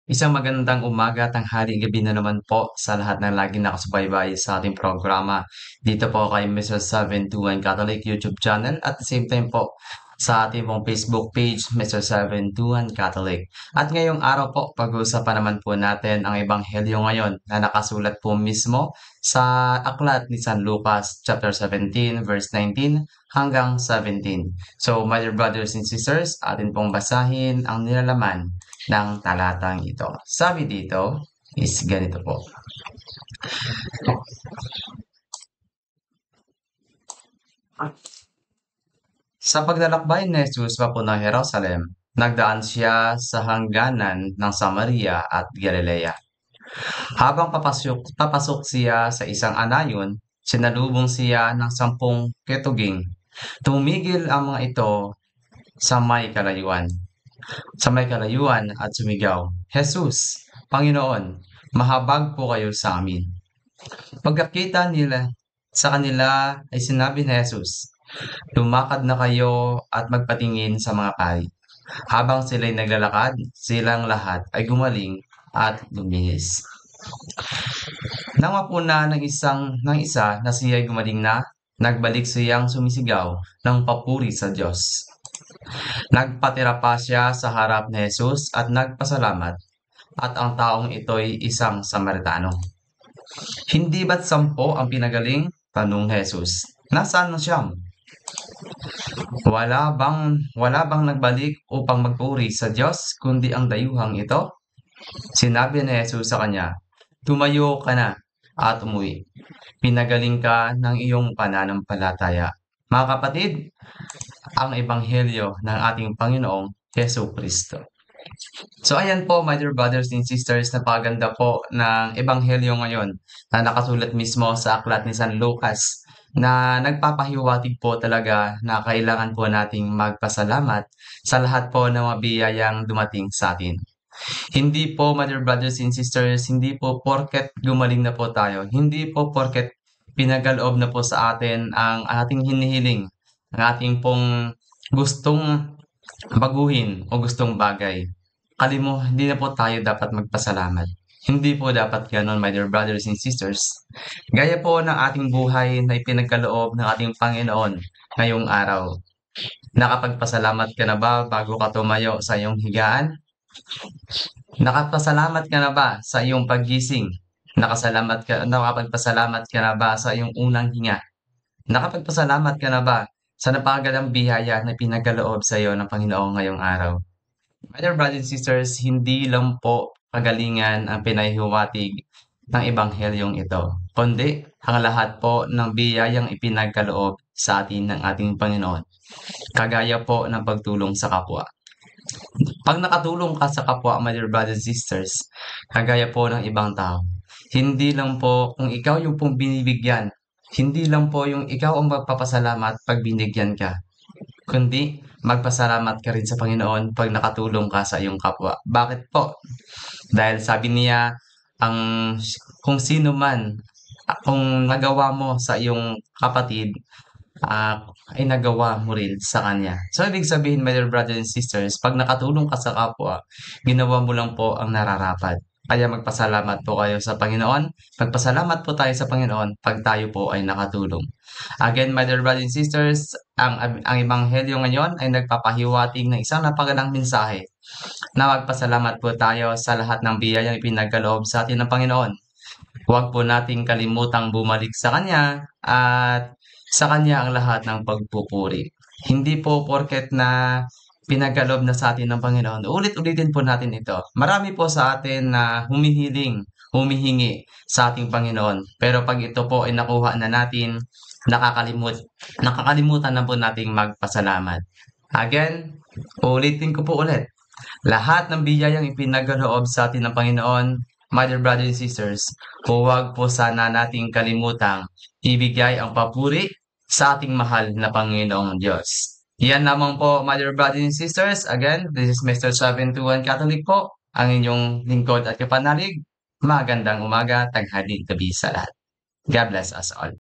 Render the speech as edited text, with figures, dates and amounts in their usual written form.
Isang magandang umaga, tanghali, gabi na naman po sa lahat ng laging nakasubaybay sa ating programa. Dito po kay Mr. 721 Catholic YouTube channel at the same time po sa ating pong Facebook page, Mr. 721 Catholic. At ngayong araw po, pag-uusapan naman po natin ang Ebanghelyo ngayon na nakasulat po mismo sa aklat ni San Lucas, chapter 17, verse 19 hanggang 17. So, my dear brothers and sisters, atin pong basahin ang nilalaman ng talatang ito. Sabi dito is ganito po. Sa paglalakbay ni Jesus papuntang Jerusalem, nagdaan siya sa hangganan ng Samaria at Galilea. Habang papasok siya sa isang anayon, sinalubong siya ng 10 ketuging. Tumigil ang mga ito sa may kalayuan. At sumigaw, Jesus, Panginoon, mahabag po kayo sa amin. Pagkakita nila sa kanila ay sinabi ni Jesus, lumakad na kayo at magpatingin sa mga pari. Habang sila'y naglalakad, silang lahat ay gumaling at luminis. Nang mapuna ng isa na siya'y gumaling na, nagbalik siyang sumisigaw ng papuri sa Diyos. Nagpatira pa siya sa harap ni Jesus at nagpasalamat, at ang taong ito'y isang Samaritano. Hindi ba't 10 ang pinagaling? Tanong ni Jesus. Nasaan ang 9? Wala bang nagbalik upang magpuri sa Diyos kundi ang dayuhang ito? Sinabi ni Jesus sa kanya, tumayo ka na at umuwi. Pinagaling ka ng iyong pananampalataya. Mga kapatid, ang Ebanghelyo ng ating Panginoong Jesucristo. So ayan po, my dear brothers and sisters, napakaganda po ng Ebanghelyo ngayon na nakasulat mismo sa aklat ni San Lucas na nagpapahiwatig po talaga na kailangan po nating magpasalamat sa lahat po ng mga biyayang dumating sa atin. Hindi po, my dear brothers and sisters, hindi po porket gumaling na po tayo, hindi po porket pinagaloob na po sa atin ang ating hinihiling, ang ating pong gustong baguhin o gustong bagay. Hindi na po tayo dapat magpasalamat. Hindi po dapat ganon, my dear brothers and sisters. Gaya po ng ating buhay na ipinagkaloob ng ating Panginoon ngayong araw. Nakapagpasalamat ka na ba bago ka tumayo sa iyong higaan? Nakapasalamat ka na ba sa iyong paggising? Nakapagpasalamat ka na ba sa iyong unang hinga? Nakapagpasalamat ka na ba sa napakagandang biyaya na pinagkaloob sa iyo ng Panginoon ngayong araw? My dear brothers and sisters, hindi lang po kagalingan ang pinahihiwatig ng Ebanghelyong ito, kundi ang lahat po ng biyayang ipinagkaloob sa atin ng ating Panginoon, kagaya po ng pagtulong sa kapwa. Pag nakatulong ka sa kapwa, my dear brothers and sisters, kagaya po ng ibang tao, hindi lang po kung ikaw yung pong binibigyan, hindi lang po yung ikaw ang magpapasalamat pag binigyan ka, kundi magpasalamat ka rin sa Panginoon pag nakatulong ka sa iyong kapwa. Bakit po? Dahil sabi niya, kung sino man, kung nagawa mo sa iyong kapatid, ay nagawa mo rin sa kanya. So, ibig sabihin, my dear brothers and sisters, pag nakatulong ka sa kapwa, ginawa mo lang po ang nararapat. Kaya magpasalamat po kayo sa Panginoon. Magpasalamat po tayo sa Panginoon pag tayo po ay nakatulong. Again, my dear brothers and sisters, ang Ebanghelyo ngayon ay nagpapahiwatig ng isang napakagandang mensahe na magpasalamat po tayo sa lahat ng biyayang ipinagkaloob sa atin ng Panginoon. Huwag po nating kalimutang bumalik sa Kanya at sa Kanya ang lahat ng pagpupuri. Hindi po porket na pinagkaloob na sa atin ng Panginoon, ulit-ulitin po natin ito. Marami po sa atin na humihingi sa ating Panginoon. Pero pag ito po ay nakuha na natin, nakakalimutan na po nating magpasalamat. Again, ulitin ko po ulit. Lahat ng biyayang ipinagkaloob sa atin ng Panginoon, my dear brothers and sisters, huwag po sana nating kalimutang ibigay ang papuri sa ating mahal na Panginoong Diyos. Yan lamang po, my dear brothers and sisters. Again, this is Mr. 721 Catholic po, ang inyong lingkod at kapanalig. Magandang umaga, tanghali, gabi sa lahat. God bless us all.